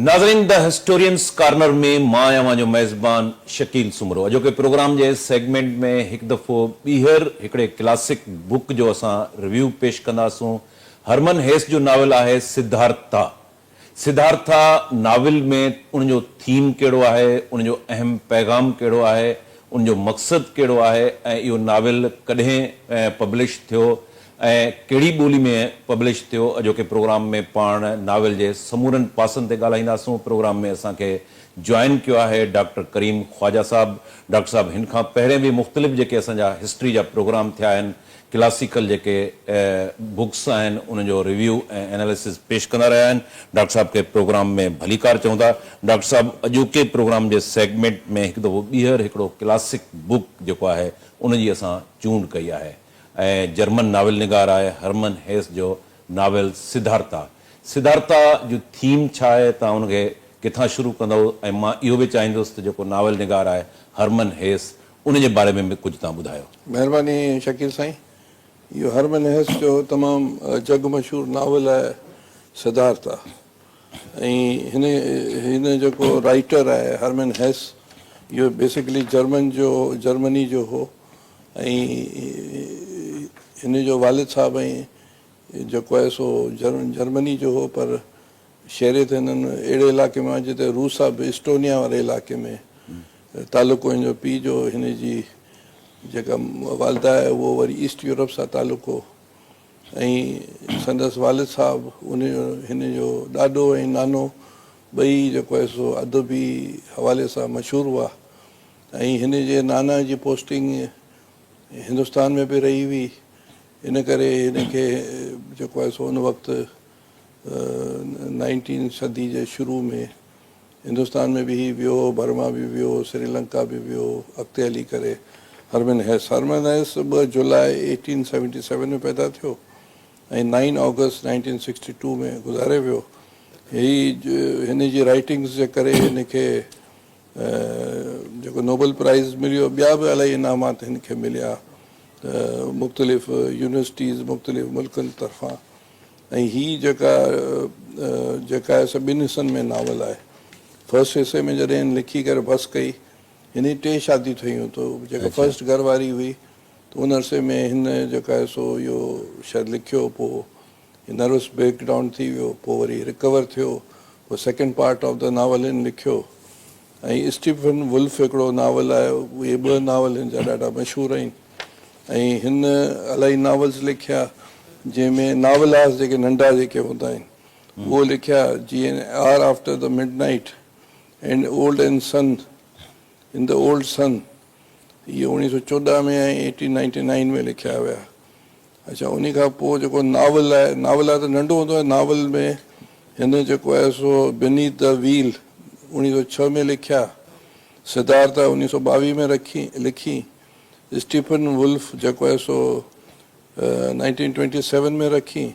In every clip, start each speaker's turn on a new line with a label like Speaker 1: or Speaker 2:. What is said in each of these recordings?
Speaker 1: नाज़रीन the historians corner में मां आहियां जो मेज़बान शकील सुमरो। अॼोके प्रोग्राम जे सेगमेंट में हिकु दफ़ो ॿीहर हिकिड़े क्लासिक बुक जो असां रिव्यू पेश कंदासूं। हरमन हेस जो नावल आहे सिद्धार्था। सिद्धार्था नावल में उनजो थीम कहिड़ो आहे, उनजो अहम पैगाम कहिड़ो आहे, उनजो मक़सदु कहिड़ो आहे ऐं इहो नावल कॾहिं पब्लिश थियो ऐं कहिड़ी ॿोली में पब्लिश थियो। अॼोके प्रोग्राम में पाण नावल जे समूरनि पासनि ते ॻाल्हाईंदासूं। प्रोग्राम में असांखे जॉइन कयो आहे डॉक्टर करीम ख्वाजा साहब। डॉक्टर साहब हिन खां पहिरें बि मुख़्तलिफ़ जेके असांजा हिस्ट्री जा प्रोग्राम थिया आहिनि, क्लासिकल जेके बुक्स आहिनि उनजो रिव्यू ऐं एनालिसिस पेश कंदा रहिया आहिनि। डॉक्टर साहब खे प्रोग्राम में भलीकार चऊं था। डॉक्टर साहब अॼोके प्रोग्राम जे सेगमेंट में हिकु दफ़ो ॿीहर हिकिड़ो क्लासिक बुक जेको आहे उनजी असां चूंड कई आहे ऐं जर्मन नावल निगार आहे हरमन हेस जो नावल सिद्धार्था। सिद्धार्था जो थीम छा आहे, तव्हां उनखे किथां शुरू कंदव? ऐं मां इहो बि चाहींदुसि त जेको नावल निगार आहे हरमन हेस उन जे बारे में बि कुझु तव्हां ॿुधायो।
Speaker 2: महिरबानी शकील साईं। इहो हरमन हेस जो तमामु जग मशहूरु नावल आहे सिद्धार्था। ऐं हिन जेको राइटर आहे हरमन हेस, इहो बेसिकली जर्मनी जो हो ऐं हिन जो वालिद साहब ऐं जेको आहे सो जर्मनी जो हो, पर शहरियत हिननि अहिड़े इलाइक़े में जिते रूस आहे बि इस्टोनिया वारे इलाइक़े में तालुको हिन जो पीउ जो हिन जी जेका वालिदा आहे उहो वरी ईस्ट यूरोप सां तालुको ऐं संदसि वालिद साहब हिन जो ॾाॾो ऐं नानो ॿई जेको आहे सो अदबी हवाले सां मशहूरु हुआ। ऐं हिन जे नाना जी पोस्टिंग हिंदुस्तान में बि रही हुई, इन करे हिनखे जेको आहे सो उन वक़्तु 19 सदी जे शुरू में हिंदुस्तान में बि वियो, बर्मा बि वियो, श्रीलंका बि वियो, अॻिते हली करे हरमन हेस 2 जुलाई 1877 में पैदा थियो ऐं 9 अगस्त 1962 में गुज़ारे वियो। हिन जी राइटिंग्स जे करे हिनखे जेको नोबल प्राइज़ मिलियो, ॿिया बि इलाही इनामात हिनखे मिलिया मुख़्तलिफ़ यूनिवर्सिटीज़ मुख़्तलिफ़ मुल्कनि तरफ़ां। ऐं हीअ जेका आहे सो 2 हिसनि में नावल आहे। फर्स्ट हिसे में जॾहिं लिखी करे बस कई, हिन जी 3 शादियूं ठहियूं। तो जेका फर्स्ट घरवारी हुई त उन अरसे में हिन जेका आहे सो इहो शायदि लिखियो, पोइ नर्वस ब्रेकडाउन थी वियो, पोइ वरी रिकवर थियो, पोइ second part of the novel हिन लिखियो। ऐं स्टीफन वुल्फ हिकिड़ो नावल आहे, उहे 2 नावल हिन जा ॾाढा मशहूरु आहिनि। ऐं हिन इलाही नावल्स लिखिया जंहिंमें नावलास जेके नंढा जेके हूंदा आहिनि उहो लिखिया, जीअं are after the midnight and old and sun in the old son, इहो 1914 में ऐं 1899 में लिखिया विया। अच्छा, उन खां पोइ जेको नावल आहे त नंढो हूंदो आहे। नावल में हिन जेको आहे सो बीनीथ द व्हील 1906 में लिखिया, सिद्धार्था 1922 में लिखी, स्टीफन वुल्फ जेको आहे सो 1927 में रखी,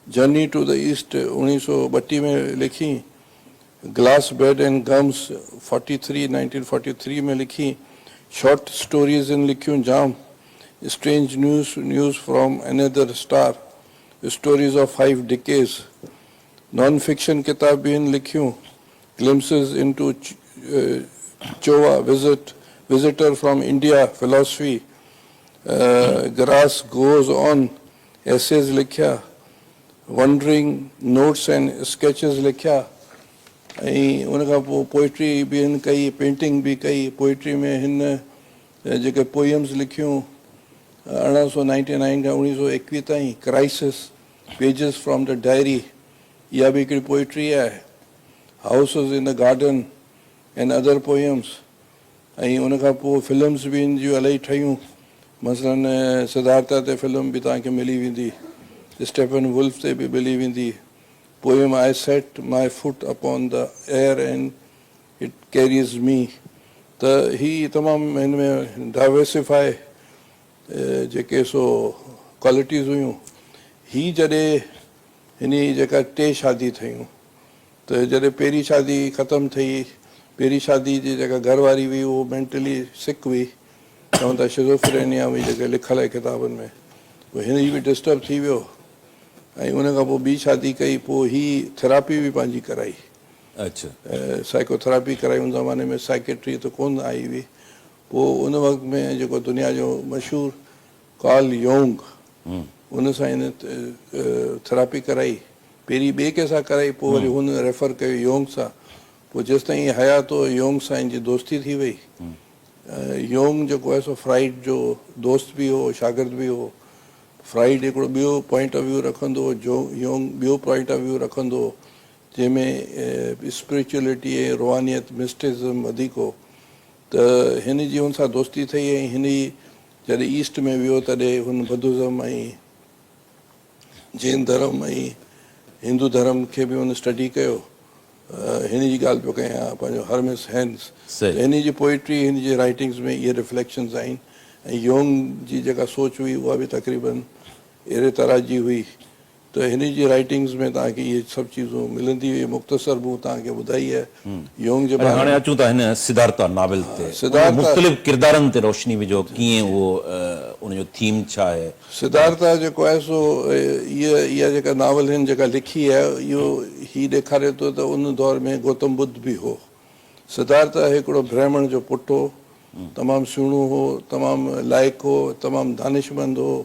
Speaker 2: जर्नी टू द ईस्ट 1932 में लिखी, ग्लास बेड एंड गम्स 1943 में लिखी, शॉर्ट स्टोरीज़ इन लिखियूं जाम, strange news from another star, stories of 5 decades, non fiction किताब भी इन लिखियूं, ग्लिम्पसेस इनटू चोवा visitor from India, philosophy, grass goes on, essays लिखिया, wandering notes and sketches लिखिया। ऐं उन खां पोइ पोइट्री बि हिन कई, पेंटिंग बि कई। पोइट्री में हिन जेके पोइम्स लिखियूं 1899 खां 1921 ताईं, crisis, pages from the diary, इहा बि हिकिड़ी पोइट्री आहे, houses in the garden and other poems. ऐं उन खां पोइ फिल्म्स बि इन जूं इलाही ठहियूं, मसलन सिद्धार्था ते फिल्म बि तव्हांखे मिली वेंदी, स्टीफन वुल्फ ते बि मिली वेंदी। Poem I set my foot upon the air and it carries me. त हीअ तमामु हिन में डाइवर्सिफाई जेके सो क्वालिटीज़ हुयूं। हीअ जॾहिं हिन जेका 3 शादी ठहियूं, त जॾहिं पहिरीं शादी ख़तमु थी, पहिरीं शादी जी जेका घरवारी हुई उहो मेंटली सिक हुई, चवनि था शिज़ोफ्रेनिया हुई जेके लिखल आहे किताबनि में, पोइ हिन जी बि डिस्टर्ब थी वियो। ऐं उन खां पोइ ॿी शादी कई, पोइ ही थेरापी बि पंहिंजी कराई।
Speaker 1: अच्छा
Speaker 2: साइकोथेरेपी कराई उन ज़माने में साइकेट्री त कोन आई हुई पोइ उन वक़्त में जेको दुनिया जो मशहूरु कार्ल योंग उन सां हिन थेरेपी कराई पहिरीं ॿिए कंहिंसां कराई पोइ वरी हुन रेफर कयो योंग सां पोइ जेसिताईं हयात हो योंग सां हिन जी दोस्ती थी वई योंग जेको आहे सो फ्राइड जो दोस्त बि हो शागिर्द बि हो फ्राइड हिकिड़ो ॿियो पॉइंट ऑफ व्यू रखंदो हो जो योंग ॿियो पॉइंट ऑफ व्यू रखंदो हो जंहिंमें स्पिरिचुअलिटी ऐं रुहानियत मिस्टिज़म वधीक हो त हिन जी हुन सां दोस्ती थी ऐं हिन जॾहिं ईस्ट में वियो तॾहिं हुन बुद्धिज़म ऐं जैन धर्म ऐं हिंदू धर्म खे बि हुन स्टडी कयो हिन जी ॻाल्हि पियो कयां पंहिंजो हर्मिस हैंस
Speaker 1: सही
Speaker 2: हिन जी पोइट्री हिन जी राइटिंग्स में इहे रिफ्लेक्शन्स आहिनि ऐं योंग जी जेका सोच हुई उहा बि तक़रीबन अहिड़े तरह जी हुई त हिन जी राइटिंग्स में तव्हांखे इहे सभु चीज़ूं मिलंदी हुई मुख़्तसर मूं तव्हांखे ॿुधाई आहे योंग जे
Speaker 1: अरे
Speaker 2: बारे
Speaker 1: हाणे
Speaker 2: में
Speaker 1: अचूं था हिन सिद्धार्था नावल ते
Speaker 2: सिद्धार्था-
Speaker 1: मुख़्तलिफ़ किरदारनि ते रोशनी विझो कीअं उहो उनजो थीम छा आहे
Speaker 2: सिद्धार्था जेको आहे सो इहा जेका नावल हिन जेका लिखी आहे इहो हीउ ॾेखारे थो त उन दौर में गौतम बुद्ध बि हो सिद्धार्था हिकिड़ो ब्राह्मण जो पुटु हो तमामु सुहिणो हो तमामु लाइक़ु हो तमामु दानिशमंद हो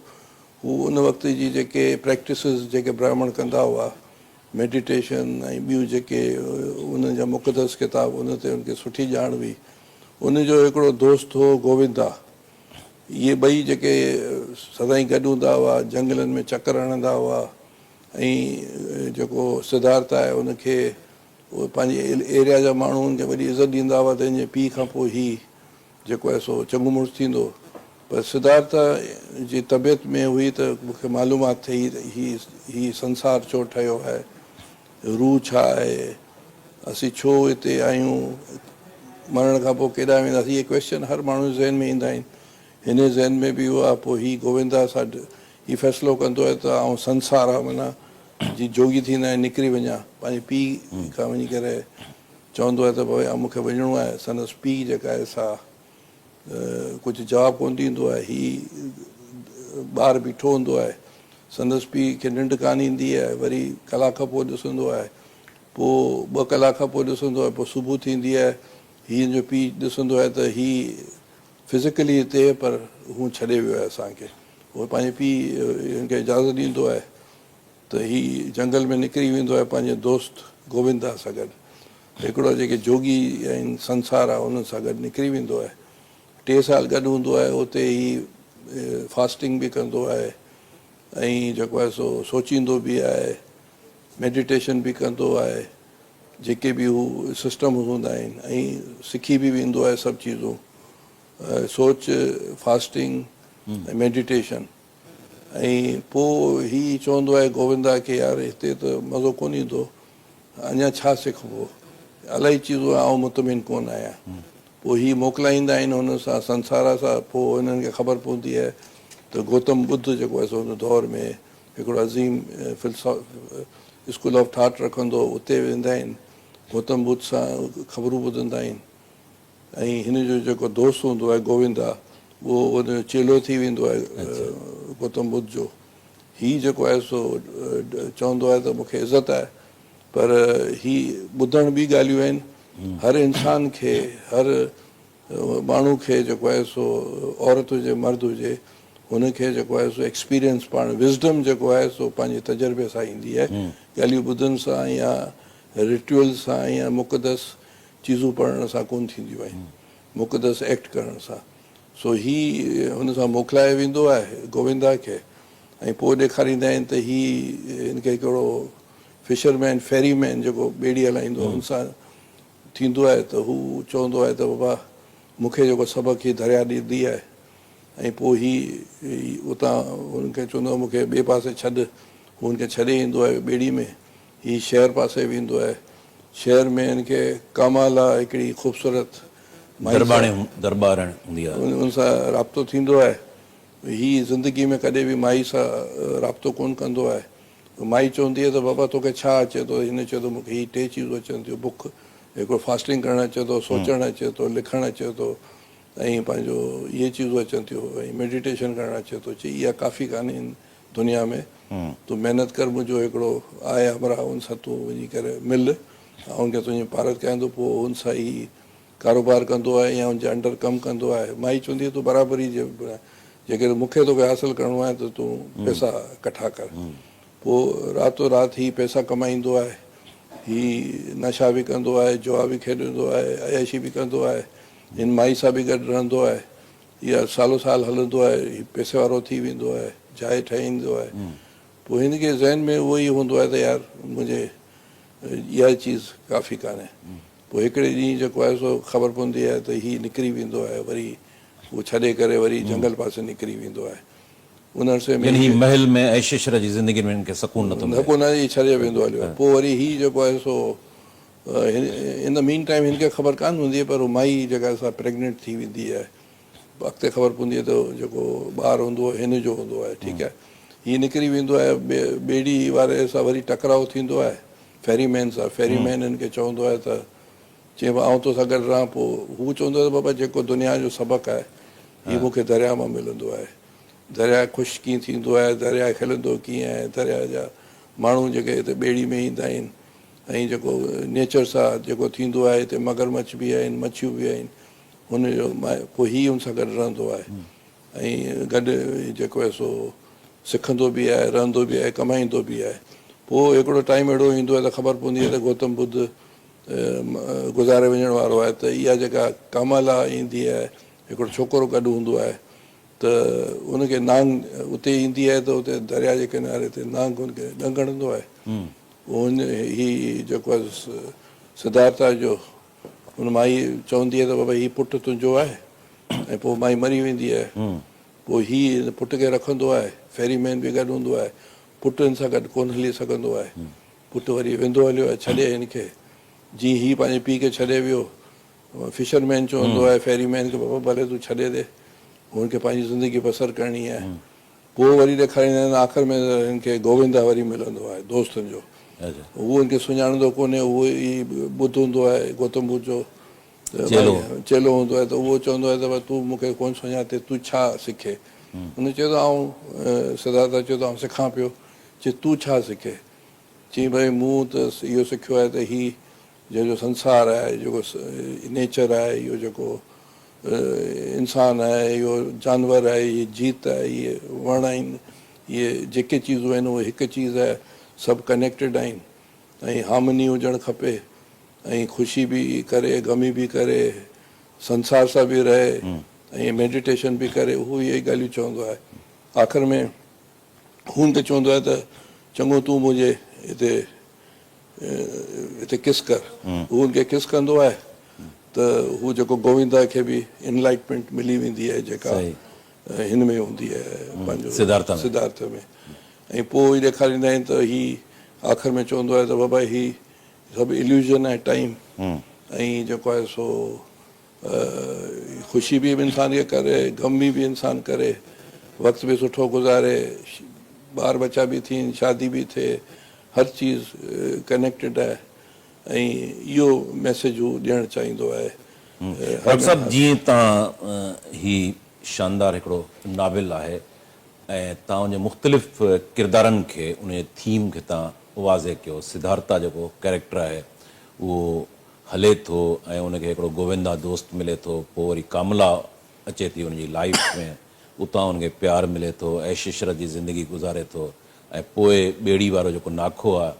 Speaker 2: हू उन वक़्त जी जेके प्रैक्टिसिस जेके ब्राह्मण कंदा हुआ मेडिटेशन ऐं ॿियूं जेके उन जा मुक़दस किताब उन ते उनखे सुठी ॼाण हुई उनजो हिकिड़ो दोस्त हो गोविंदा इहे ॿई जेके सदाईं गॾु हूंदा हुआ जंगलनि में चकर हणंदा हुआ ऐं जेको सिद्धार्थ आहे उनखे उहे पंहिंजे एरिया जा माण्हू उनखे वॾी इज़त ॾींदा हुआ त हिन पीउ खां पोइ हीउ जेको आहे सो चङो मुड़ुसु थींदो पर सिद्धार्थ जी तबियत में हुई त मूंखे मालूमात थिए त हीउ संसार छो ठहियो आहे रूह छा आहे असीं छो हिते आहियूं मरण खां पोइ केॾांहुं वेंदासीं इहे क्वेश्चन हर माण्हू जे ज़हन में ईंदा आहिनि हिन ज़हन में बि हुआ पोइ हीउ गोविंदा सां हीउ फ़ैसिलो कंदो आहे त आउं संसार आहे माना जी जोगी थींदा आहिनि निकिरी वञा पंहिंजे पीउ खां वञी करे चवंदो आहे त भई मूंखे वञिणो आहे संदसि पीउ जेका आहे सा कुझु जवाबु कोन ॾींदो आहे हीउ ॿारु बीठो हूंदो आहे संदसि पीउ खे निंड कान ईंदी आहे वरी कलाक खां पोइ ॾिसंदो आहे पोइ 2 कलाक खां पोइ ॾिसंदो आहे पोइ सुबुह थींदी आहे हीअ जो पीउ ॾिसंदो आहे त हीउ फिज़िकली हिते पर हू छॾे वियो आहे असांखे उहो पंहिंजे पीउ हिनखे इजाज़त ॾींदो आहे त हीउ जंगल में निकिरी वेंदो आहे पंहिंजे दोस्त गोविंदा सां गॾु हिकिड़ो जेके जोगी आहिनि संसार आहे उन सां गॾु निकिरी वेंदो आहे 3 साल गॾु हूंदो आहे उते ई फास्टिंग बि कंदो आहे ऐं जेको आहे सो सोचींदो बि आहे मेडिटेशन बि कंदो आहे जेके बि हू सिस्टम हूंदा आहिनि ऐं सिखी बि वेंदो आहे सभु चीज़ूं सोच फास्टिंग ऐं मेडिटेशन ऐं पोइ हीउ चवंदो आहे गोविंदा खे यार हिते त मज़ो कोन ईंदो अञा छा सिखबो इलाही चीज़ूं आउं मुतमिन कोन आहियां पोइ हीअ मोकिलाईंदा आहिनि हुन सां संसार सां पोइ हिननि खे ख़बर पवंदी आहे त गौतम बुद्ध जेको आहे सो हुन दौर में हिकिड़ो अज़ीम स्कूल ऑफ थाट रखंदो उते वेंदा आहिनि गौतम बुद्ध सां ख़बरूं ॿुधंदा आहिनि ऐं हिन जो जेको दोस्त हूंदो आहे गोविंदा उहो उनजो चेलो थी वेंदो आहे गौतम बुद्ध जो हीउ जेको आहे सो चवंदो आहे त मूंखे इज़त आहे पर हीउ ॿुधण ॿी ॻाल्हियूं आहिनि हर इंसान खे हर माण्हू खे जेको आहे सो औरत हुजे मर्द हुजे हुनखे जेको आहे सो एक्सपीरियंस पाण विज़डम जेको आहे सो पंहिंजे तजुर्बे सां ईंदी आहे ॻाल्हियूं ॿुधण सां या रिचुअल सां या मुक़दस चीज़ूं पढ़ण सां कोन थींदियूं आहिनि मुक़दस एक्ट करण सां सो हीउ हुन सां मोकिलाए वेंदो आहे गोविंदा खे ऐं पोइ ॾेखारींदा आहिनि त हिनखे हिकिड़ो फिशरमैन फेरीमैन जेको ॿेड़ी हलाईंदो हुन सां थींदो आहे त हू चवंदो आहे त बाबा मूंखे जेको सबक़ु हीअ दरिया ॾींदी आहे ऐं पोइ हीउ उतां हुनखे चवंदो आहे मूंखे ॿिए पासे छॾ हू हुनखे छॾे ईंदो आहे ॿेड़ी में हीउ शहर पासे वेंदो आहे शहर में हिनखे कामाला हिकिड़ी ख़ूबसूरत
Speaker 1: दरबार हूंदी आहे
Speaker 2: उन सां राब्तो थींदो आहे हीअ ज़िंदगी में कॾहिं बि माई सां राब्तो कोन कंदो आहे माई चवंदी आहे त बाबा तोखे छा अचे थो हिन चए थो मूंखे हीअ 3 चीज़ूं अचनि थियूं बुख हिकिड़ो फास्टिंग करणु अचे थो सोचणु अचे थो लिखणु अचे थो ऐं पंहिंजो इहे चीज़ूं अचनि थियूं ऐं मेडिटेशन करणु अचे थो चई इहा काफ़ी कान्हे दुनिया में तूं महिनत कर मुंहिंजो हिकिड़ो आहे हमरा उन सां तूं वञी करे मिल हुनखे तुंहिंजी भारत कंदो पोइ हुन सां ई कारोबार कंदो आहे या हुनजे अंडर कमु कंदो आहे। माई चवंदी तूं बराबरी जेके मूंखे तोखे हासिलु करिणो आहे त तूं पैसा इकठा कर। पोइ रातो राति ही पैसा कमाईंदो आहे, ही नशा बि कंदो आहे, जुआ बि खेॾंदो आहे, अयाशी बि कंदो आहे, हिन माई सां बि गॾु रहंदो आहे, इहा सालो साल हलंदो आहे, ही पैसे वारो थी वेंदो आहे, जाइ ठाहींदो आहे। पोइ हिनखे ज़हन में उहो ई हूंदो आहे त यार मुंहिंजे इहा चीज़ काफ़ी कान्हे। पोइ हिकिड़े ॾींहुं जेको आहे सो ख़बर पवंदी आहे त हीउ निकिरी वेंदो आहे, वरी उहो छॾे करे वरी जंगल पासे निकिरी वेंदो आहे। उन अरसे में
Speaker 1: यानी महल में ऐश इशरत जी ज़िंदगी में इनखे सुकून नथो मिले।
Speaker 2: न ई छॾे वेंदो हलियो। पोइ वरी हीउ जेको आहे सो इन द मीन टाइम हिनखे ख़बर कान हूंदी आहे, पर हू माई जेका सां प्रेगनेंट थी वेंदी आहे। अॻिते ख़बर पवंदी आहे त जेको ॿारु हूंदो आहे हिन जो हूंदो आहे। ठीकु आहे, हीउ निकिरी वेंदो आहे, ॿेड़ी वारे सां वरी टकराव थींदो आहे फेरीमैन सां। फेरीमैन हिनखे चवंदो आहे त चई आउं तोसां गॾु रहां। पोइ हू चवंदो आहे त बाबा जेको दुनिया जो सबक़ु आहे हीउ मूंखे दरिया मां मिलंदो आहे। दरिया ख़ुशि कीअं थींदो आहे, दरिया खिलंदो कीअं आहे, दरिया जा माण्हू जेके हिते ॿेड़ी में ईंदा आहिनि, ऐं जेको नेचर सां जेको थींदो आहे, हिते मगरमच्छ बि आहिनि, मच्छियूं बि आहिनि, हुनजो पोइ हीउ हुन सां गॾु रहंदो आहे ऐं गॾु जेको आहे सो सिखंदो बि आहे, रहंदो बि आहे, कमाईंदो बि आहे। पोइ हिकिड़ो टाइम अहिड़ो ईंदो आहे त ख़बर पवंदी आहे त गौतम बुद्ध गुज़ारे वञण वारो आहे, त इहा जेका कामाला ईंदी आहे, हिकिड़ो छोकिरो गॾु हूंदो आहे, त उनखे नांग उते ईंदी आहे, त उते दरिया जे किनारे ते नांग हुनखे ॾंगणंदो आहे। हुन हीउ जेको आहे सिद्धार्था जो हुन माई चवंदी आहे त बाबा हीउ पुटु तुंहिंजो आहे, ऐं पोइ माई मरी वेंदी आहे। पोइ हीउ पुट खे रखंदो आहे, फेरीमैन बि गॾु हूंदो आहे, पुटु हिन सां गॾु कोन हली सघंदो आहे। पुटु वरी वेंदो हलियो आहे छॾे हिनखे। जीअं हीउ पंहिंजे पीउ खे छॾे वियो, फिशरमैन चवंदो आहे फेरीमैन खे बाबा भले तूं छॾे ॾे, हुनखे पंहिंजी ज़िंदगी बसर करणी आहे। पोइ वरी ॾेखारींदा आहिनि आख़िर में हिनखे गोविंदा वरी मिलंदो आहे दोस्तनि जो। उहो हिनखे सुञाणंदो कोन्हे, उहो ई बुद्ध हूंदो आहे, गौतम बुद्ध जो चेलो हूंदो आहे। त उहो चवंदो आहे त भई तूं मूंखे कोन सुञाते, तूं छा सिखे? हुन चयो त आउं सिद्धार्थ चयो त आउं सिखां पियो। चए तूं छा सिखे? चई भई मूं त इहो सिखियो आहे त हीउ जेको संसार आहे, जेको नेचर आहे, इहो जेको इंसानु आहे, इहो जानवर आहे, इहे जीत आहे, इहे वण आहिनि, इहे जेके चीज़ूं आहिनि उहे हिकु चीज़ आहे, सभु कनेक्टेड आहिनि ऐं हार्मनी हुजणु खपे, ऐं ख़ुशी बि करे, गमी बि करे, संसार सां बि रहे ऐं मेडिटेशन बि करे। हू इहे ॻाल्हियूं चवंदो आहे। आख़िर में हू त चवंदो आहे त चङो तूं मुंहिंजे हिते किस कर। हू हुनखे किस कंदो आहे त हू जेको गोविंदा खे बि इनलाइटमेंट मिली वेंदी आहे, जेका हिन में हूंदी आहे पंहिंजो सिद्धार्थ में। ऐं पोइ ॾेखारींदा आहिनि त हीउ आख़िर में चवंदो आहे त बाबा हीउ सभु इल्यूजन आहे टाइम, ऐं जेको आहे सो ख़ुशी बि इंसान खे करे, गमी बि इंसान करे, वक़्तु बि सुठो गुज़ारे, ॿार बच्चा बि थियनि, शादी बि थिए, हर चीज़ कनेक्टेड आहे। ऐं इहो मैसेज हू ॾियणु चाहींदो आहे।
Speaker 1: डॉक्टर साहब, जीअं तव्हां ही शानदार हिकिड़ो नाविल आहे ऐं तव्हां उन मुख़्तलिफ़ किरदारनि खे, उन थीम खे तव्हां वाज़े कयो। सिद्धार्था जेको कैरेक्टर आहे उहो हले थो ऐं उनखे हिकिड़ो गोविंदा दोस्त मिले थो, पोइ वरी कामला अचे थी उनजी लाइफ में, उतां उनखे प्यारु मिले थो, ऐश इशरत जी ज़िंदगी गुज़ारे थो, ऐं पोइ ॿेड़ी वारो जेको नाखो आहे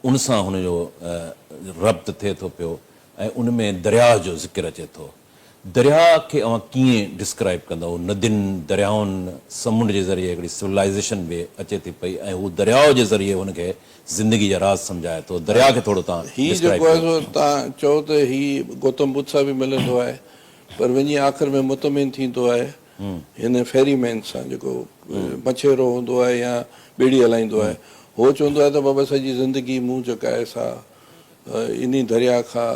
Speaker 1: उन सां हुनजो रब्त थिए थो पियो, ऐं उन में दरिया जो ज़िक्र अचे थो। दरिया खे अव्हां कीअं डिस्क्राइब कंदव? नदियुनि, दरियाउनि, समुंड जे ज़रिए हिकिड़ी सिविलाइज़ेशन बि अचे थी पई, ऐं हू दरियाउ जे ज़रिए हुनखे ज़िंदगी जा राज़ सम्झाए थो। दरिया खे थोरो तव्हां
Speaker 2: हीउ जेको आहे तव्हां चओ त हीउ गौतम बुद्ध सां बि मिलंदो आहे, पर वञी आख़िर में मुतमिन थींदो आहे हिन फेरीमैन सां, जेको मछेरो हूंदो आहे या ॿेड़ी हलाईंदो आहे। उहो चवंदो आहे त बाबा सॼी ज़िंदगी मूं जेका आहे सा इन दरिया खां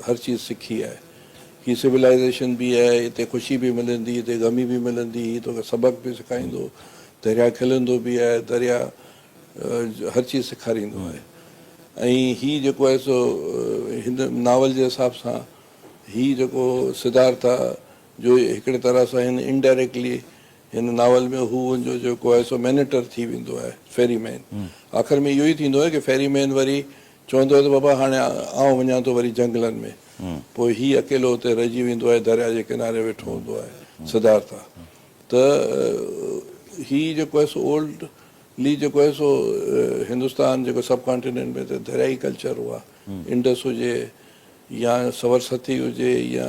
Speaker 2: हर चीज़ सिखी आहे। हीअ सिविलाइज़ेशन बि आहे, हिते ख़ुशी बि मिलंदी, हिते गमी बि मिलंदी, हीअ तोखे सबक़ु बि सेखारींदो, दरिया खिलंदो बि आहे, दरिया हर चीज़ सेखारींदो आहे। ऐं हीअ जेको आहे सो हिन नावल जे हिसाब सां हीअ जेको सिद्धार्थ आहे जो हिकिड़े तरह सां हिन इनडायरेक्टली हिन नावल में हू हुनजो जेको आहे सो मैनेटर थी वेंदो आहे, फेरीमैन। आख़िर में इहो ई थींदो आहे कि फेरीमैन वरी चवंदो त बाबा हाणे आउं वञा थो वरी जंगलनि में, पोइ हीउ अकेलो हुते रहिजी वेंदो आहे, दरिया जे किनारे वेठो हूंदो आहे सिद्धार्था। त हीउ जेको आहे सो ओल्डली जेको आहे सो हिंदुस्तान जेको सब कॉन्टिनेंट में त दरियाई कल्चर हुआ, इंडस हुजे या सरस्वती हुजे या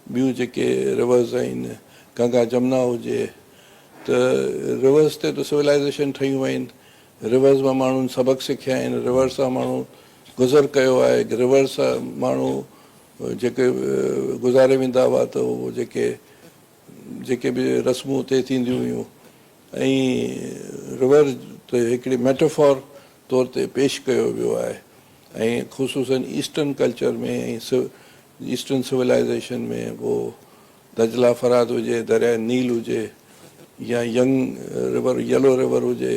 Speaker 2: ॿियूं जेके रिवर्स आहिनि, गंगा जमुना हुजे, त रिवर्स ते त सिविलाइज़ेशन ठहियूं आहिनि, रिवर्स मां माण्हुनि सबक़ सिखिया आहिनि, रिवर्स सां माण्हू गुज़र कयो आहे, रिवर्स सां माण्हू जेके गुज़ारे वेंदा हुआ त उहो जेके बि रस्मूं उते थींदियूं हुयूं, ऐं रिवर त हिकिड़ी मेटाफॉर तौर ते पेश कयो वियो आहे। ऐं ख़ुशूसन ईस्टर्न कल्चर में ऐं ईस्टर्न सिविलाइज़ेशन में वो दजला फराद हुजे, दरिया नील हुजे या यंग रिवर येलो रिवर हुजे,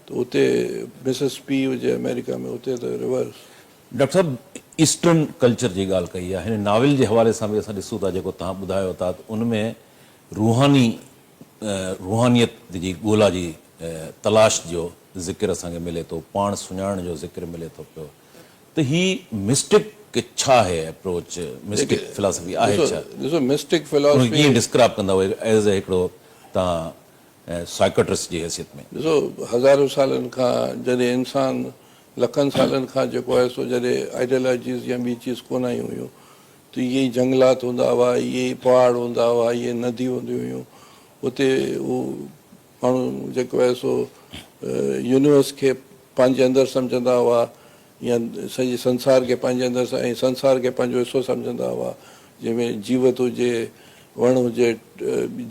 Speaker 2: त उते मिसिसिपी हुजे अमेरिका में, उते त रिवर्स।
Speaker 1: डॉक्टर साहब ईस्टर्न कल्चर जी ॻाल्हि कई आहे, हिन नाविल जे हवाले सां बि असां ॾिसूं था, जेको तव्हां ॿुधायो था त उनमें रूहानियत जी ॻोल्हा जी तलाश जो ज़िक्र असांखे मिले थो, पाण सुञाण जो ज़िक्र मिले थो पियो। त ही मिस्टिक छा आहे अप्रोच, मिस्टिक फिलॉसफी आहे छा?
Speaker 2: ॾिसो मिस्टिक फिलॉसफी
Speaker 1: कीअं डिस्क्राइब कंदा हुए एज़ ए हिकिड़ो तव्हां साइकोट्रिस्ट जी हैसियत में?
Speaker 2: ॾिसो हज़ारों सालनि खां जॾहिं इंसान लखनि सालनि खां जेको आहे सो जॾहिं आइडियोलॉजीज़ या ॿी चीज़ कोन आयूं हुयूं, त इहे ई जंगलात हूंदा हुआ, इहे ई पहाड़ हूंदा हुआ, इहे नदियूं हूंदियूं हुयूं, उते उहो माण्हू जेको आहे सो यूनिवर्स खे पंहिंजे अंदरि सम्झंदा हुआ या सॼे संसार खे पंहिंजे अंदरि ऐं संसार खे पंहिंजो हिसो सम्झंदा हुआ, जंहिंमें जीवत हुजे, वण हुजे,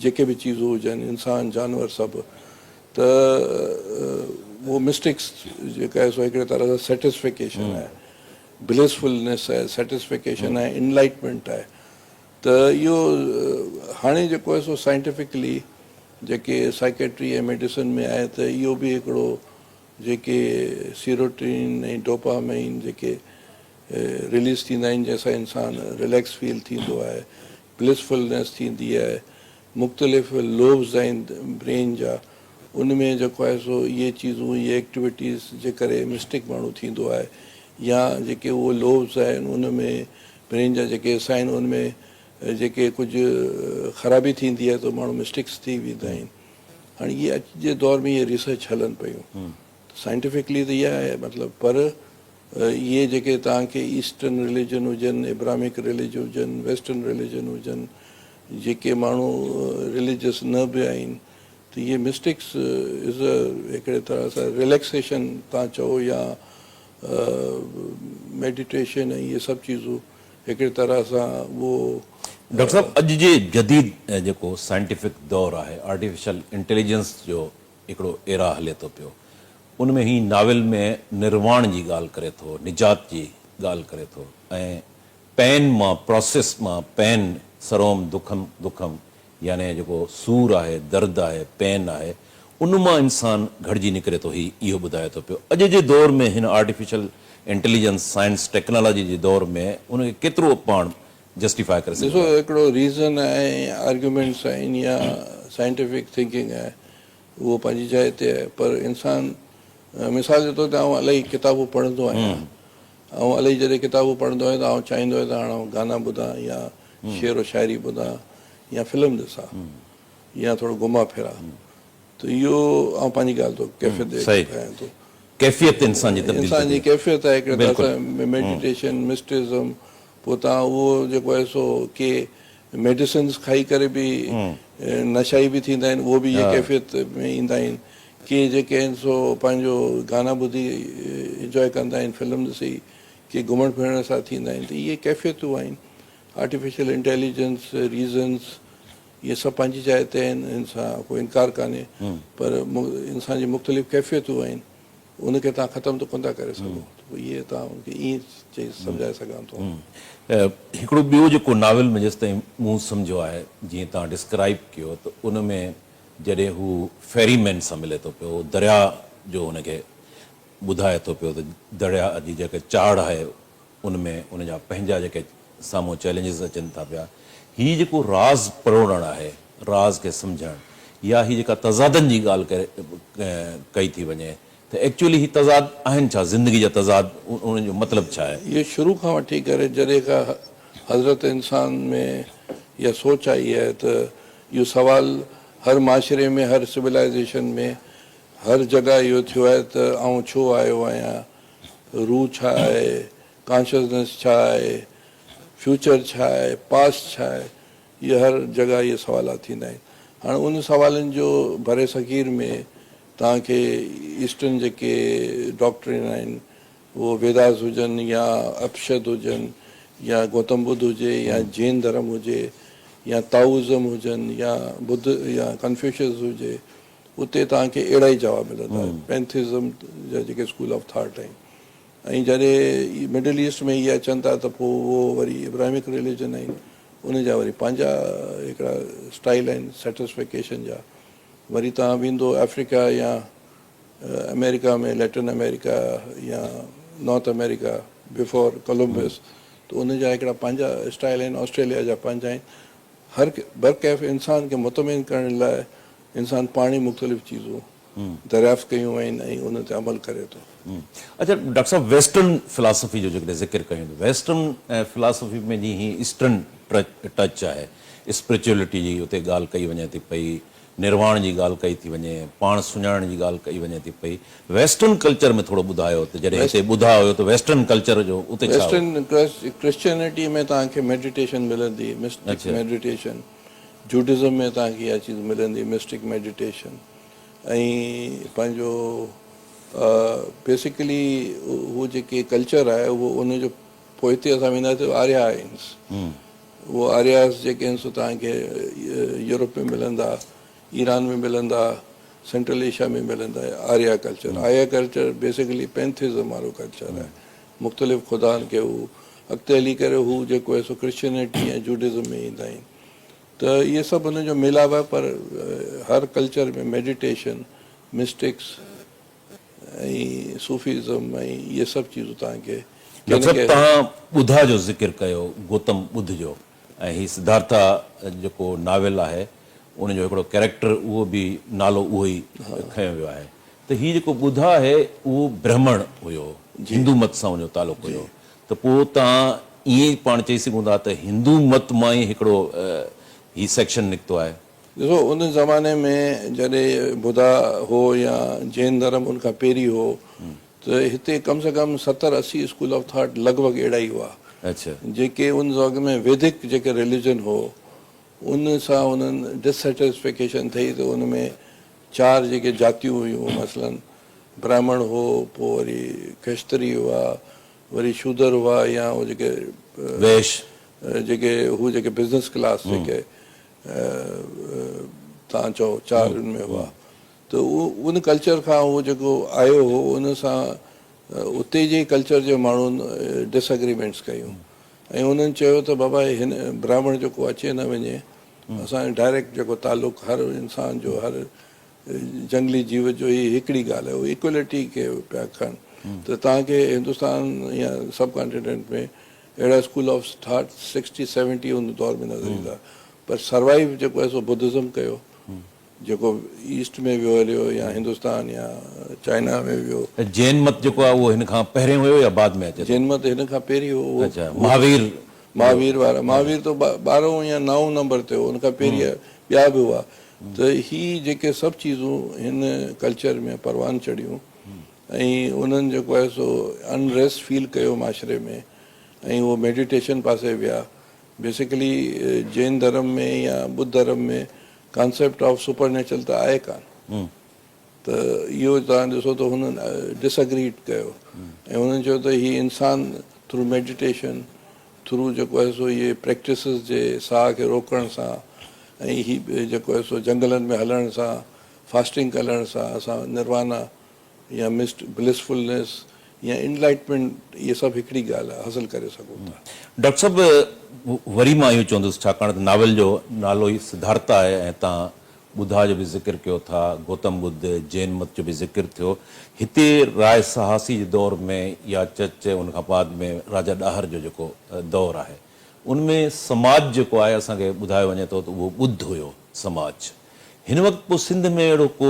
Speaker 2: जेके बि चीज़ूं हुजनि, इंसान जानवर सभु। त उहो मिस्टिक्स जेका आहे सो हिकिड़े तरह सां सेटिस्फिकेशन आहे, ब्लिसफुलनेस आहे, सेटिस्फिकेशन आहे, इनलाइटमेंट आहे। त इहो हाणे जेको आहे सो साइंटिफिकली जेके साइकेट्री ऐं मेडिसिन में आहे, त इहो बि हिकिड़ो जेके सीरोटिन ऐं डोपामाइन जेके रिलीज़ थींदा आहिनि, जंहिंसां इंसान रिलैक्स फील थींदो आहे, ब्लिसफुलनेस थींदी आहे, मुख़्तलिफ़ लोब्स आहिनि ब्रेन जा, उनमें जेको आहे सो इहे चीज़ूं, इहे एक्टिविटीज़ जे करे मिस्टिक माण्हू थींदो आहे, या जेके उहे लोब्स आहिनि उनमें ब्रेन जा जेके हिसा आहिनि उनमें जेके कुझु ख़राबी थींदी आहे त माण्हू मिस्टिक्स थी वेंदा आहिनि। हाणे इहे अॼु जे दौर में इहे रिसर्च हलनि पियूं, साइंटिफिकली त इहा आहे मतिलबु, पर इहे जेके तव्हांखे ईस्टर्न रिलीजन हुजनि, इब्राहिमिक रिलीजन हुजनि, वेस्टर्न रिलीजन हुजनि, जेके माण्हू रिलीजियस न बि आहिनि, त इहे मिस्टिक्स इज़ हिकिड़े तरह सां रिलैक्सेशन तव्हां चओ या मेडिटेशन ऐं इहे सभु चीज़ूं हिकिड़े तरह सां उहो।
Speaker 1: डॉक्टर साहब अॼु जे जदीद जेको साइंटिफिक दौरु आहे, आर्टिफिशियल इंटेलिजेंस जो हिकिड़ो एरा हले थो पियो, उनमें ही नाविल में निर्वाण जी ॻाल्हि करे थो, निजात जी ॻाल्हि करे थो, ऐं पेन मां, प्रोसेस मां, पेन सरोम दुखम यानी जेको सूर आहे, दर्द आहे, पेन आहे, उन मां इंसान घटिजी निकिरे थो, ही इहो ॿुधाए थो पियो। अॼु जे दौर में हिन आर्टिफिशियल इंटेलिजेंस साइंस टेक्नोलॉजी जे दौर में उनखे केतिरो पाण जस्टिफाई करे सघे?
Speaker 2: ॾिसो हिकिड़ो रीज़न आहे, आर्ग्यूमेंट्स आहिनि या साइंटिफिक थिंकिंग आहे, उहो पंहिंजी जाइ ते आहे, पर इंसान मिसाल जे तौर ते आउं इलाही किताबूं पढ़ंदो आहियां, ऐं इलाही जॾहिं किताबूं पढ़ंदो आहियां त आउं चाहींदो आहियां त हाणे आउं गाना ॿुधां या शेर व शाइरी ॿुधां या फिल्म ॾिसां या थोरो घुमा फिरां, त इहो आउं पंहिंजी ॻाल्हि थो कैफ़ियत थो,
Speaker 1: कैफ़ियत इंसान
Speaker 2: जी कैफ़ियत आहे हिकिड़े तरह सां मेडिटेशन, मिस्टिज़म। पोइ तव्हां उहो जेको आहे सो के मेडिसिन्स खाई करे बि नशाई बि थींदा आहिनि, उहो बि इहे कैफ़ियत में ईंदा आहिनि। के जेके आहिनि सो पंहिंजो गाना ॿुधी इंजॉय कंदा आहिनि, फिल्म ॾिसी, के घुमण फिरण सां थींदा आहिनि, त इहे कैफ़ियतूं आहिनि। आर्टिफिशियल इंटेलिजेंस, रीज़न्स, इहे सभु पंहिंजी जाइ ते आहिनि, हिन सां कोई इनकार कान्हे, पर इंसान जी मुख़्तलिफ़ कैफ़ियतूं आहिनि, उनखे तव्हां ख़तमु त कोन था करे सघो। इहे तव्हां उनखे ईअं चई सम्झाए सघां थो।
Speaker 1: हिकिड़ो ॿियो जेको नाविल में जेसि ताईं मूं सम्झो आहे, जीअं तव्हां डिस्क्राइब कयो, त उन में जॾहिं हू फेरीमैन सां मिले थो पियो, दरिया जो हुनखे ॿुधाए थो पियो त दरिया जी जेके चाढ़ आहे उनमें उनजा पंहिंजा जेके साम्हूं चैलेंजिस अचनि था पिया, हीअ जेको राज़ परोड़णु आहे, राज़ खे सम्झणु, या हीअ जेका तज़ादनि जी ॻाल्हि करे कई थी वञे, त त एक्चुअली ही तज़ाद आहिनि छा, ज़िंदगी जा तज़ाद, उन जो मतिलबु छा आहे?
Speaker 2: ये शुरू खां वठी करे जॾहिं खां हज़रत इंसान में इहा सोच आई आहे त इहो सवाल हर माशरे में, हर सिविलाइज़ेशन में, हर जॻह इहो थियो आहे त आउं छो आयो आहियां, रूह छा आहे, कॉन्शियसनेस छा आहे, फ्यूचर छा आहे, पास्ट छा आहे, इहे हर जॻह इहे सवालात थींदा आहिनि। हाणे उन सवालनि जो भरे सग़ीर में तव्हांखे ईस्टर्न जेके डॉक्ट्रिन आहिनि, वो वेदास हुजनि या अपशद हुजनि या गौतम बुद्ध हुजे या जैन धर्म हुजे या ताओइज़म हुजनि या बुद्ध या कन्फ्यूशियस हुजे, उते तव्हांखे अहिड़ा ई जवाब मिलंदा। पैंथिज़म जा जेके स्कूल ऑफ थॉट आहिनि, ऐं जॾहिं मिडल ईस्ट में इहे अचनि था त पोइ उहो वरी इब्राहिमिक रिलीजन आहिनि, उन जा वरी पंहिंजा हिकिड़ा स्टाइल आहिनि सेटिस्फिकेशन जा। वरी तव्हां वेंदो अफ्रीका या अमेरिका में, लैटिन अमेरिका या नॉर्थ अमेरिका बिफोर कोलंबस, त उन जा हिकिड़ा पंहिंजा स्टाइल आहिनि। ऑस्ट्रेलिया जा पंहिंजा आहिनि। हर बरकैफ़ इंसान खे मुतमिन करण लाइ इंसान पाण ई मुख़्तलिफ़ चीज़ूं दरियाफ़्त कयूं आहिनि ऐं उन ते अमल करे थो।
Speaker 1: अच्छा डॉक्टर साहब, वेस्टर्न फिलासफ़ी जो जेकॾहिं ज़िक्र कयूं, वेस्टर्न फिलासफ़ी में जी ही ईस्टर्न टच आहे, स्पिरिचुअलिटी जी उते ॻाल्हि कई वञे थी पई, निर्वाण जी ॻाल्हि कई थी वञे, पाण सुञाणण जी ॻाल्हि कई वञे थी पई। वेस्टर्न कल्चर में थोरो ॿुधायो त जॾहिं हिते ॿुधा हुयो त वेस्टर्न कल्चर जो उते छा हो?
Speaker 2: वेस्टर्न क्रिश्चियनिटी में तव्हांखे मेडिटेशन मिलंदी, मिस्टिक मेडिटेशन। जूडिज़म में तव्हांखे इहा चीज़ मिलंदी, मिस्टिक मेडिटेशन। ऐं पंहिंजो बेसिकली उहो जेके कल्चर आहे उहो उनजो पोइ हिते असां वेंदासीं आर्यान्स। उहो आर्यास जेके आहिनि सो तव्हांखे यूरोप में मिलंदा, ईरान में मिलंदा, सेंट्रल एशिया में मिलंदा। Arya culture, Arya culture basically pantheism वारो कल्चर आहे। मुख़्तलिफ़ ख़ुदानि खे हू अॻिते हली करे हू जेको आहे सो क्रिश्चियनिटी ऐं जूडिज़म में ईंदा आहिनि। त इहे सभु हुनजो मिलाव आहे, पर हर कल्चर में मेडिटेशन, मिस्टिक्स ऐं सूफ़ीज़म ऐं इहे सभु चीज़ूं तव्हांखे।
Speaker 1: तव्हां ॿुधा जो ज़िक्र कयो, गौतम बुद्ध जो, ऐं ही सिद्धार्था जेको नावेल आहे उनजो हिकिड़ो कैरेक्टर, उहो बि नालो उहो ई खयो वियो आहे। त हीउ जेको ॿुधा आहे उहो ब्राह्मण हुयो, हिंदू मत सां उनजो तालुक़ु हुयो। त पोइ तव्हां ईअं पाण चई सघूं था त हिंदू मत मां ई हिकिड़ो ही सेक्शन निकितो आहे।
Speaker 2: ॾिसो, उन ज़माने में जॾहिं बुधा हो या जैन धर्म उनखां पहिरीं हो, त हिते कम से कम 70-80 स्कूल ऑफ थॉट लॻभॻि अहिड़ा ई हुआ।
Speaker 1: अच्छा,
Speaker 2: जेके उन वक़्त में वैदिक जेके रिलीजन हो उन सां उन्हनि डिससेटिस्फिकेशन थिए त उन में 4 जेके जातियूं हुयूं, मसलन ब्राह्मण हो, पोइ वरी क्षत्रिय हुआ, वरी शूद्र हुआ, या उहे जेके
Speaker 1: वैश
Speaker 2: जेके हू जेके बिज़नेस क्लास जेके तव्हां चओ 4 में हुआ। त उहो उन कल्चर खां उहो जेको आयो हो उन सां उते जे कल्चर जे माण्हुनि डिसएग्रीमेंट्स कयूं ऐं उन्हनि चयो त बाबा हिन ब्राह्मण जेको अचे न वञे, असां डायरेक्ट जेको तालुक़ु हर इंसान जो, हर जंगली जीव जो ई हिकिड़ी ॻाल्हि आहे, उहो इक्वलिटी खे पिया खणनि। त तव्हांखे हिंदुस्तान या सब कॉन्टिनेंट में अहिड़ा स्कूल ऑफ थॉट 60-70 उन दौर में नज़र ईंदा। पर सर्वाइव जेको आहे सो बुद्धिज़म कयो, जेको ईस्ट में वियो हलियो या हिंदुस्तान या चाइना में वियो।
Speaker 1: जैन मत जेको आहे उहो हिन खां पहिरियों हुयो या बाद में अचे?
Speaker 2: जैन मत हिन खां पहिरीं हो।
Speaker 1: अच्छा, महावीर
Speaker 2: वारा, महावीर तो 12 या 9 नंबर ते हो, उनखां पहिरीं ॿिया बि हुआ। त ही जेके सभु चीज़ूं हिन कल्चर में परवान चढ़ियूं ऐं उन्हनि जेको आहे सो अनरेस्ट फील कयो माशरे में, ऐं उहो मेडिटेशन पासे विया। बेसिकली जैन धर्म में या बुद्ध धर्म में कॉन्सेप्ट ऑफ सुपर नेचुरल त आहे कान। त इहो तव्हां ॾिसो त हुननि डिसएग्रीड कयो ऐं हुननि चयो त हीअ इंसान थ्रू मेडिटेशन, थ्रू जेको आहे सो इहे प्रैक्टिसिस जे साह खे रोकण सां ऐं हीअ जेको आहे सो जंगलनि में हलण सां, फास्टिंग करण सां असां निर्वाणा या ब्लिसफुलनेस या इनलाइटमेंट, इहे सभु हिकिड़ी ॻाल्हि आहे, हासिल करे सघूं था।
Speaker 1: डॉक्टर साहब, वरी मां इहो चवंदुसि, छाकाणि त नावल जो नालो ई सिद्धार्था आहे ऐं तव्हां ॿुधा जो बि ज़िक्र कयो था, गौतम बुद्ध, जैन मत जो बि ज़िक्र थियो। हिते राय सहासी जे दौर में या चच उन खां बाद में राजा ॾाहर जो जेको दौरु आहे, उनमें समाज जेको आहे असांखे ॿुधायो वञे थो त उहो ॿुद्ध हुयो समाज। हिन वक़्तु पोइ सिंध में अहिड़ो को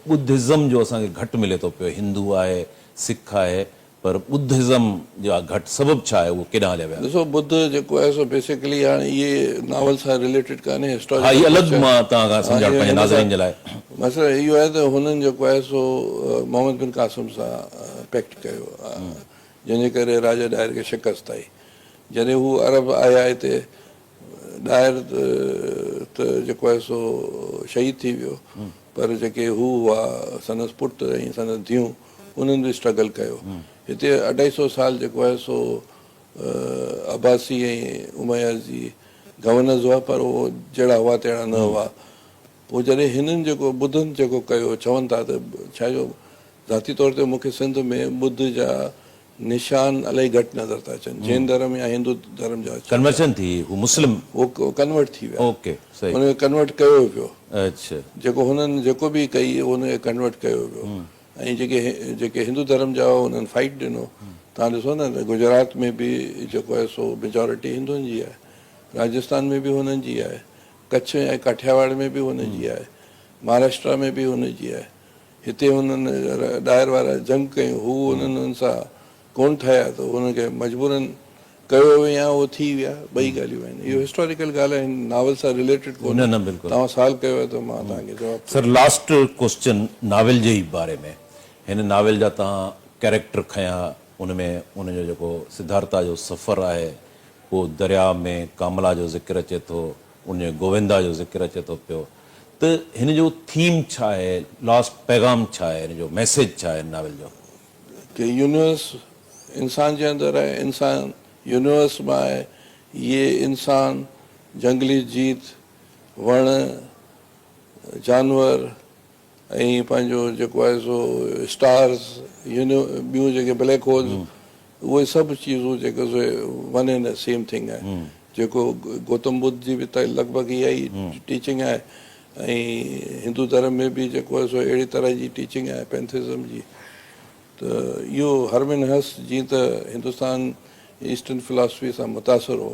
Speaker 1: बुद्धिज़्म जो असांखे घटि मिले थो पियो, हिंदू आहे, सिख आहे, पर बुद्धिज़्म जा घटि सबबु छा आहे, उहो केॾांहुं हलिया विया?
Speaker 2: ॾिसो बुद्ध जेको आहे सो बेसिकली हाणे इहे नावल सां रिलेटेड कान्हे,
Speaker 1: हा,
Speaker 2: हिस्टोरिकल
Speaker 1: इहा अलॻि मां तव्हां खां सम्झाइण पंहिंजे नाज़रीन जे लाइ।
Speaker 2: मसइलो इहो आहे त हुननि जेको आहे सो मोहम्मद बिन कासिम सां पैक्ट कयो, जंहिंजे करे राजा डायर खे शिकस्त आई। जॾहिं हू अरब आया हिते, डायर त जेको आहे सो शहीद थी वियो, पर जेके हू हुआ संदसि पुटु ऐं संदसि धीअरूं, उन्हनि बि स्ट्रगल कयो। हिते 250 साल जेको आहे सो अब्बासी ऐं उमय्याजी गवर्नर्स हुआ, पर उहो जहिड़ा हुआ तहिड़ा न हुआ। पोइ जॾहिं हिननि जेको बुद्धनि जेको कयो, चवनि था त छा जो ज़ाती तौर ते मूंखे सिंध में बुद्ध जा निशान इलाही घटि नज़र था अचनि, जैन धर्म या हिंदू धर्म जा।
Speaker 1: कन्वर्शन थी, हू मुस्लिम
Speaker 2: उहो कन्वर्ट थी विया,
Speaker 1: ओके सही,
Speaker 2: हुनखे कन्वर्ट कयो पियो।
Speaker 1: अच्छा,
Speaker 2: जेको हुननि जेको बि कई हुनखे कन्वर्ट कयो पियो। ऐं जेके हिंदू धर्म जा हुआ उन्हनि फाइट ॾिनो। तव्हां ॾिसो न, गुजरात में बि जेको आहे सो मेजॉरिटी हिंदुनि जी आहे, राजस्थान में बि हुननि जी आहे, कच्छ ऐं काठियावाड़ में बि हुननि जी आहे, महाराष्ट्र में बि हुननि जी आहे। हिते हुननि डायर वारा जंग कयूं, हू हुननि सां कोन ठहिया त हुनखे मजबूरन कयो या उहो थी विया, ॿई ॻाल्हियूं आहिनि। इहो हिस्टोरिकल ॻाल्हि आहे, नावल सां रिलेटेड कोन्हे।
Speaker 1: न बिल्कुलु।
Speaker 2: तव्हां सवाल कयो आहे त मां तव्हांखे जवाबु।
Speaker 1: सर, लास्ट क्वेश्चन नावल जे ई बारे में। हिन नावल जा तव्हां कैरेक्टर खयां, उनमें उनजो जेको सिद्धार्था जो सफ़र आहे, पोइ दरिया में कामला जो ज़िक्र अचे थो, उन गोविंदा जो ज़िक्र अचे थो पियो, त हिन जो थीम छा आहे, लास्ट पैगाम छा आहे, हिन जो मैसेज छा आहे नावल जो?
Speaker 2: कि यूनिवर्स इंसान जे अंदरि आहे, इंसान यूनिवर्स में आहे, ये इंसान, जंगली जीत, वण, जानवर ऐं पंहिंजो जेको आहे सो स्टार्स, ॿियूं जेके ब्लैक होल्स, उहे सभु चीज़ूं जेके so one and same thing आहे। जेको गौतम बुद्ध जी बि त लॻभॻि इहा ई टीचिंग आहे, ऐं हिंदू धर्म में बि जेको आहे सो अहिड़ी तरह जी टीचिंग आहे पैंथिज़म जी। त इहो हरमिन हस जीअं त हिंदुस्तान ईस्टर्न फिलॉसफी सां मुतासिर हो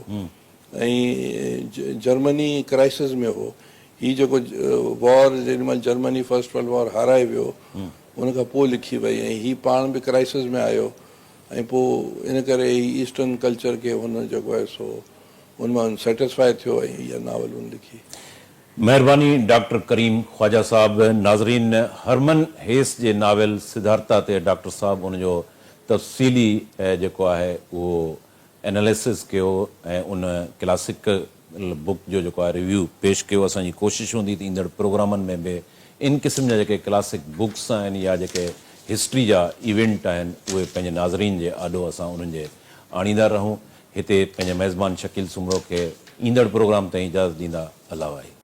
Speaker 2: ऐं जर्मनी क्राइसिस में हो। हीउ जेको वॉर जेॾीमहिल जर्मनी फर्स्ट वर्ल्ड वॉर हाराए वियो, उनखां पोइ लिखी वई, ऐं हीउ पाण बि क्राइसिस में आयो, ऐं पोइ इन करे ईस्टर्न कल्चर खे हुन जेको आहे सो उन मां सेटिस्फाई थियो ऐं इहा नावल हुन लिखी।
Speaker 1: महिरबानी डॉक्टर करीम ख्वाजा साहब। नाज़रीन, हरमन हेस जे नावल सिद्धार्था ते डॉक्टर साहब उनजो तफ़सीली जेको आहे उहो एनालिसिस कयो ऐं उन क्लासिक बुक जो जेको आहे रिव्यू पेश कयो। असांजी कोशिशि हूंदी त ईंदड़ प्रोग्रामनि में बि इन क़िस्म जा जेके क्लासिक बुक्स आहिनि या जेके हिस्ट्री जा इवेंट आहिनि, उहे पंहिंजे नाज़रीन जे आॾो असां उन्हनि जे आणींदा रहूं। हिते पंहिंजे मेज़बान शकील सुमरो खे ईंदड़ प्रोग्राम ताईं इजाज़त ॾींदा। अल्लाह वाहे।